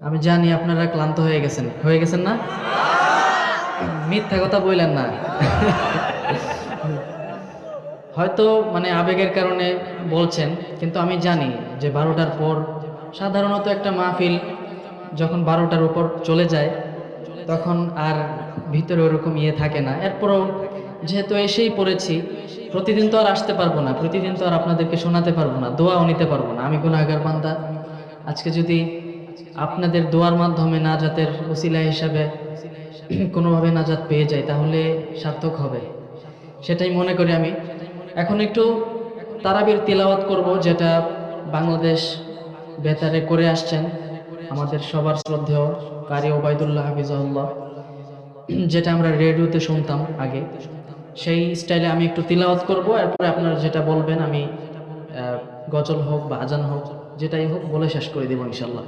আমি জানি আপনারা ক্লান্ত হয়ে গেছেন না? মিথ্যা কথা বইলেন না। হয়তো মানে আবেগের কারণে বলছেন, কিন্তু আমি জানি যে ১২টার পর সাধারণত একটা মাহফিল যখন ১২টার উপর চলে যায়, তখন আর ভিতরে ওরকম ইয়ে থাকে না। এরপরও যেহেতু এসেই পড়েছি, প্রতিদিন তো আর আসতে পারবো না। প্রতিদিন তো আর আপনাদেরকে শোনাতে পারবো না। দোয়াও নিতে পারবো না। আমি গুনাহগার বান্দা। আজকে যদি আপনাদের দোয়ার মাধ্যমে নাজাতের ওসিলা হিসাবে কোনোভাবে নাজাত পেয়ে যাই, তাহলে সার্থক হবে। সেটাই মনে করি আমি। এখন একটু তারাবির তিলাওয়াত করব, যেটা বাংলাদেশ বেতারে করে আসছেন আমাদের সবার শ্রদ্ধেয় কারি ওবায়দুল্লাহ হাফিজাহুল্লাহ, যেটা আমরা রেডিওতে শুনতাম আগে। সেই স্টাইলে আমি একটু তিলাওয়াত করব, এরপরে আপনারা যেটা বলবেন আমি গজল হোক বা আজান হোক, যেটাই হোক বলে শেষ করে দেব ইনশাল্লাহ।